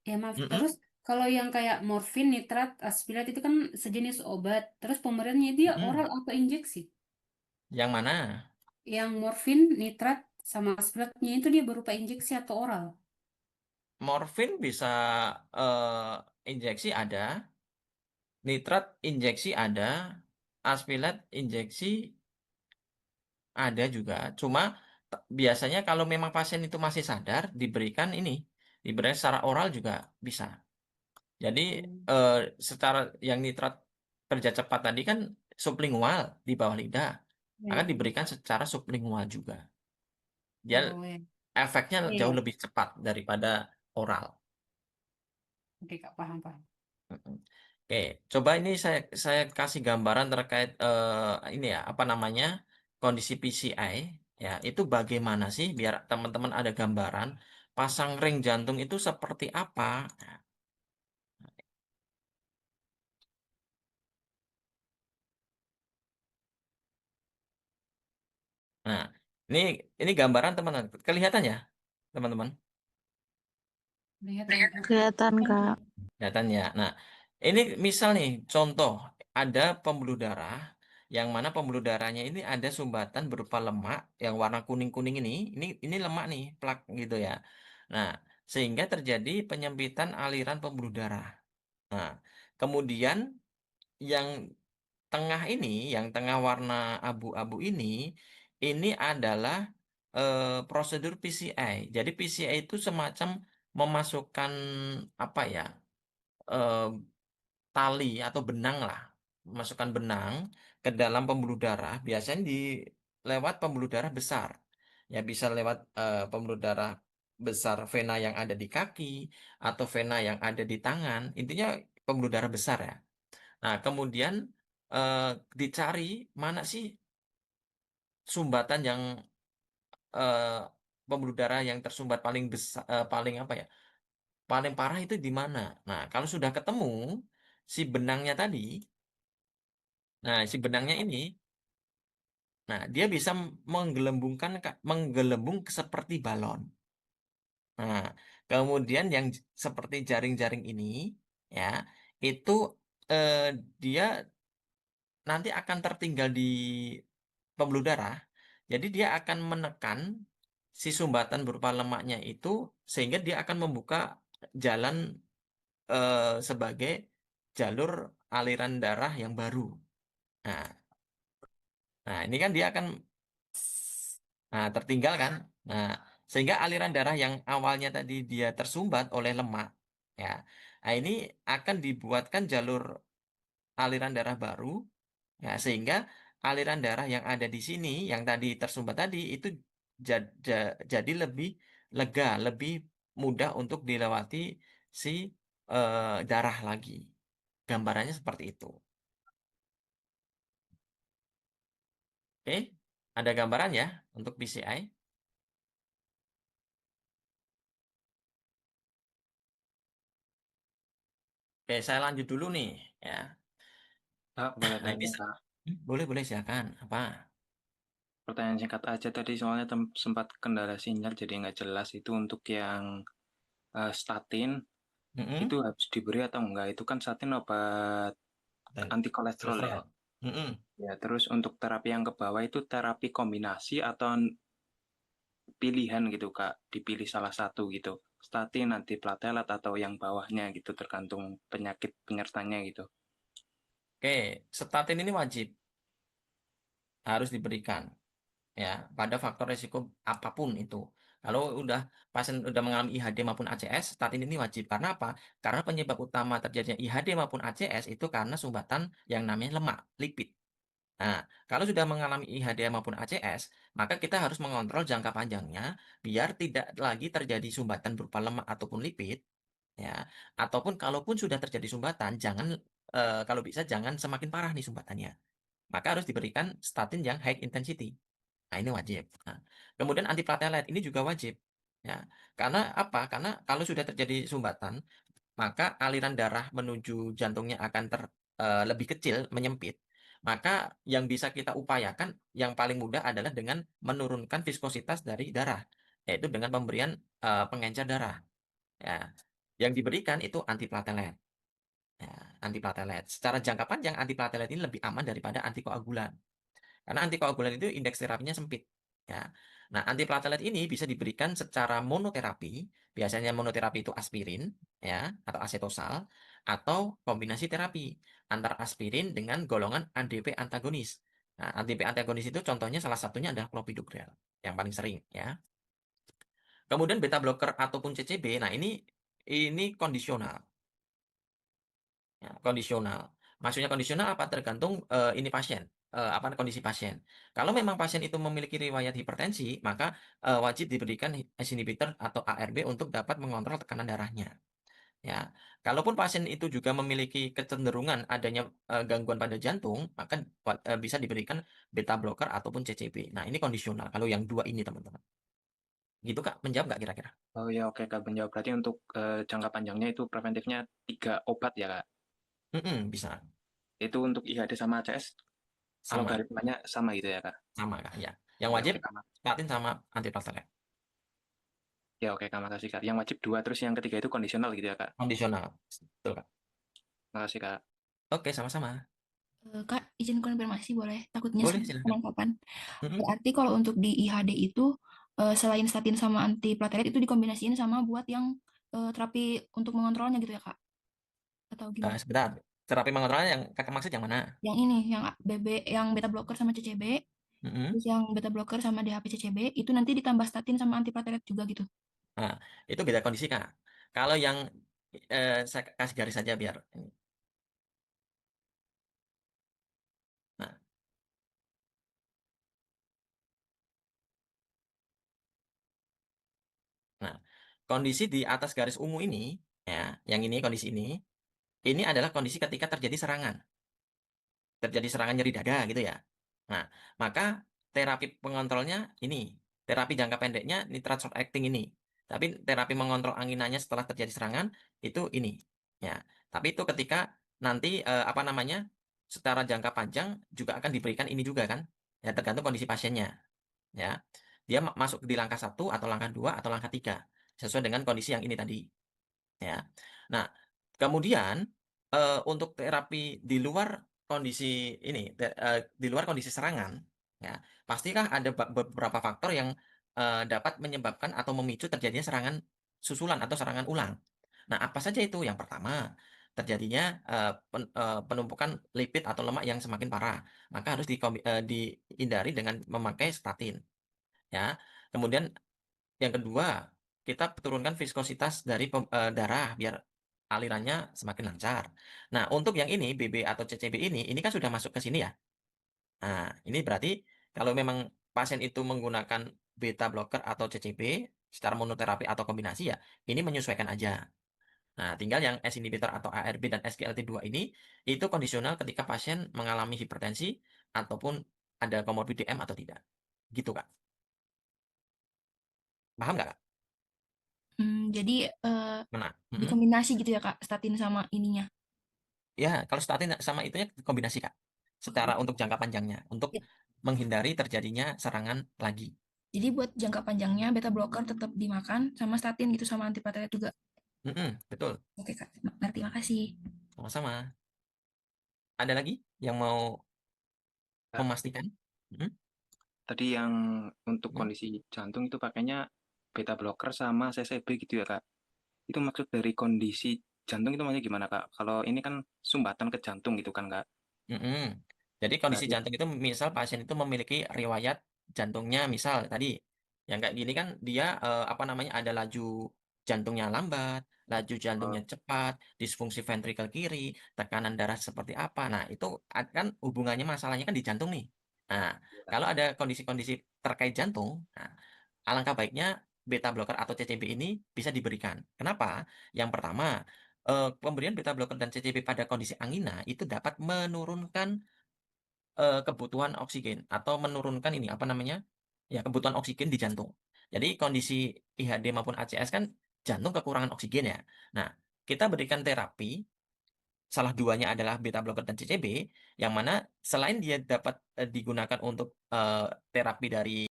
Ya maaf, Mm-mm, terus kalau yang kayak morfin, nitrat, aspirat itu kan sejenis obat. Terus pemberiannya dia oral mm-mm. atau injeksi? Yang mana? Yang morfin, nitrat, sama aspiratnya itu dia berupa injeksi atau oral? Morfin bisa injeksi ada, nitrat injeksi ada, aspilat injeksi ada juga. Cuma biasanya kalau memang pasien itu masih sadar, diberikan secara oral juga bisa. Jadi Hmm. eh, secara yang nitrat kerja cepat tadi kan sublingual di bawah lidah, Ya, akan ya. diberikan secara sublingual juga. Dia Oh ya. efeknya jauh Iya. lebih cepat daripada oral. Oke, Kak, paham, paham. Mm-mm. Oke, coba ini saya kasih gambaran terkait ini ya apa namanya kondisi PCI ya itu bagaimana sih biar teman-teman ada gambaran pasang ring jantung itu seperti apa. Nah, ini ini gambaran teman-teman kelihatan ya teman-teman. Kelihatan, Kak. Kelihatan, Kak. Kelihatan ya. Nah, ini misal nih contoh ada pembuluh darah yang mana pembuluh darahnya ini ada sumbatan berupa lemak yang warna kuning-kuning ini lemak nih, plak gitu ya. Nah, sehingga terjadi penyempitan aliran pembuluh darah. Nah, kemudian yang tengah ini, yang tengah warna abu-abu ini adalah prosedur PCI. Jadi PCI itu semacam memasukkan apa ya? eh, Tali atau benang lah, masukkan benang ke dalam pembuluh darah, biasanya lewat pembuluh darah besar. Ya bisa lewat pembuluh darah besar vena yang ada di kaki atau vena yang ada di tangan. Intinya pembuluh darah besar ya. Nah, kemudian eh, dicari mana sih sumbatan yang eh, pembuluh darah yang tersumbat paling besar, paling apa ya? Paling parah itu di mana? Nah, kalau sudah ketemu si benangnya tadi, nah si benangnya ini, nah dia bisa menggelembung seperti balon. Nah, kemudian yang seperti jaring-jaring ini, ya itu eh, dia nanti akan tertinggal di pembuluh darah. Jadi dia akan menekan si sumbatan berupa lemaknya itu sehingga dia akan membuka jalan sebagai jalur aliran darah yang baru. Nah, nah ini kan dia akan tertinggal kan. Nah, sehingga aliran darah yang awalnya tadi dia tersumbat oleh lemak, ya, nah ini akan dibuatkan jalur aliran darah baru, ya, sehingga aliran darah yang ada di sini, yang tadi tersumbat tadi itu jadi lebih lega, lebih mudah untuk dilewati si darah lagi. Gambarannya seperti itu. Oke, ada gambaran ya untuk PCI. Oke, saya lanjut dulu nih, ya. Kak, boleh Nah, ini tanya, Kak. boleh boleh silakan. Apa? Pertanyaan singkat aja tadi soalnya sempat kendala sinyal jadi nggak jelas itu untuk yang statin itu Mm-mm. harus diberi atau enggak? Itu kan statin obat Dan anti kolesterol ya. kolesterol. Mm-mm. Ya, terus untuk terapi yang ke bawah itu terapi kombinasi atau pilihan gitu, Kak. Dipilih salah satu gitu. Statin, antiplatelet atau yang bawahnya gitu tergantung penyakit penyertanya gitu. Oke, statin ini wajib harus diberikan ya pada faktor resiko apapun itu. Kalau pasien udah mengalami IHD maupun ACS, statin ini wajib. Karena apa? Karena penyebab utama terjadinya IHD maupun ACS itu karena sumbatan yang namanya lemak, lipid. Nah, kalau sudah mengalami IHD maupun ACS, maka kita harus mengontrol jangka panjangnya biar tidak lagi terjadi sumbatan berupa lemak ataupun lipid, ya. Ataupun kalaupun sudah terjadi sumbatan, kalau bisa jangan semakin parah nih sumbatannya. Maka harus diberikan statin yang high intensity. Nah, ini wajib. Nah, kemudian antiplatelet ini juga wajib. Ya, karena apa? Karena kalau sudah terjadi sumbatan, maka aliran darah menuju jantungnya akan lebih kecil, menyempit. Maka yang bisa kita upayakan yang paling mudah adalah dengan menurunkan viskositas dari darah, yaitu dengan pemberian pengencer darah. Ya. Yang diberikan itu antiplatelet. Ya, antiplatelet. Secara jangka panjang antiplatelet ini lebih aman daripada antikoagulan. Karena antikoagulan itu indeks terapinya sempit. Ya. Nah, antiplatelet ini bisa diberikan secara monoterapi. Biasanya monoterapi itu aspirin, ya, atau asetosal, atau kombinasi terapi antara aspirin dengan golongan ADP antagonis. Nah, ADP antagonis itu contohnya salah satunya adalah clopidogrel yang paling sering, ya. Kemudian beta blocker ataupun CCB, nah ini kondisional. Ya, kondisional. Maksudnya kondisional apa? Tergantung ini pasien, apa kondisi pasien. Kalau memang pasien itu memiliki riwayat hipertensi, maka wajib diberikan ACE inhibitor atau ARB untuk dapat mengontrol tekanan darahnya. Ya, kalaupun pasien itu juga memiliki kecenderungan adanya gangguan pada jantung, maka bisa diberikan beta blocker ataupun CCB. Nah, ini kondisional. Kalau yang dua ini teman-teman. Gitu Kak, menjawab nggak kira-kira? Oh ya, oke Kak, menjawab. Berarti untuk jangka panjangnya itu preventifnya 3 obat ya Kak? Bisa. Itu untuk IHD sama ACS Sama, algoritmanya sama gitu ya Kak? sama Kak, ya. Yang Ya wajib oke Kak. statin sama antiplatelet. Ya oke Kak, makasih Kak. Yang wajib 2, terus yang ketiga itu kondisional gitu ya Kak? Kondisional. Betul Kak. Makasih Kak. Oke, sama-sama. Kak, izin konfirmasi boleh? Takutnya Boleh, salah silahkan. penangkapan. Mm-mm. Berarti kalau untuk di IHD itu selain statin sama antiplatelet itu dikombinasiin sama buat yang terapi untuk mengontrolnya gitu ya Kak? Atau gimana? Sebentar. Terapi mengontrolnya yang kakak maksud yang mana? Yang ini, yang yang beta blocker sama CCB, Mm-mm. terus yang beta blocker sama DHP CCB itu nanti ditambah statin sama antiplatelet juga gitu. Nah, itu beda kondisi Kak. Kalau yang saya kasih garis saja biar ini. Nah, nah, kondisi di atas garis ungu ini, ya, yang ini kondisi ini adalah kondisi ketika terjadi serangan. Terjadi serangan nyeri dada gitu ya. Nah, maka terapi pengontrolnya ini, terapi jangka pendeknya nitrat short acting ini. Tapi terapi mengontrol anginanya setelah terjadi serangan itu ini. Ya, tapi itu ketika nanti apa namanya? Secara jangka panjang juga akan diberikan ini juga kan. Ya, tergantung kondisi pasiennya, ya. Dia masuk di langkah 1 atau langkah 2 atau langkah 3 sesuai dengan kondisi yang ini tadi, ya. Nah, kemudian untuk terapi di luar kondisi ini, di luar kondisi serangan, ya, pastikah ada beberapa faktor yang dapat menyebabkan atau memicu terjadinya serangan susulan atau serangan ulang. Nah, apa saja itu? Yang pertama, terjadinya penumpukan lipid atau lemak yang semakin parah, maka harus dihindari dengan memakai statin, ya. Kemudian yang kedua, kita turunkan viskositas dari darah biar alirannya semakin lancar. Nah, untuk yang ini, BB atau CCB ini kan sudah masuk ke sini ya. Nah, ini berarti kalau memang pasien itu menggunakan beta blocker atau CCB secara monoterapi atau kombinasi ya, ini menyesuaikan aja. Nah, tinggal yang S inhibitor atau ARB dan SGLT2 ini itu kondisional ketika pasien mengalami hipertensi ataupun ada komorbid DM atau tidak. Gitu, Kak. Paham nggak, Kak? Jadi Mana? dikombinasi gitu ya Kak, statin sama ininya. Ya, kalau statin sama itunya kombinasi, Kak. Secara Oke. untuk jangka panjangnya, untuk Ya. menghindari terjadinya serangan lagi. Jadi buat jangka panjangnya beta blocker tetap dimakan sama statin gitu sama antiplatelet juga. Betul. Oke Kak, ngerti, makasih. Sama-sama. Ada lagi yang mau Kak, memastikan? Mm-mm. tadi yang untuk Mm-mm. kondisi jantung itu pakainya beta blocker sama CCB gitu ya Kak? Itu maksud dari kondisi jantung itu maksudnya gimana Kak? Kalau ini kan sumbatan ke jantung gitu kan Kak? Mm-mm. Jadi kondisi Berarti jantung itu misal pasien itu memiliki riwayat jantungnya misal tadi yang kayak gini kan dia apa namanya ada laju jantungnya lambat, laju jantungnya oh, cepat, disfungsi ventrikel kiri, tekanan darah seperti apa. Nah, itu kan hubungannya masalahnya kan di jantung nih. Nah, iya, Kak. kalau ada kondisi-kondisi terkait jantung, nah, alangkah baiknya beta blocker atau CCB ini bisa diberikan. Kenapa? Yang pertama, pemberian beta blocker dan CCB pada kondisi angina itu dapat menurunkan kebutuhan oksigen atau menurunkan ini apa namanya? Ya, kebutuhan oksigen di jantung. Jadi kondisi IHD maupun ACS kan jantung kekurangan oksigen ya. Nah, kita berikan terapi, salah duanya adalah beta blocker dan CCB, yang mana selain dia dapat digunakan untuk terapi dari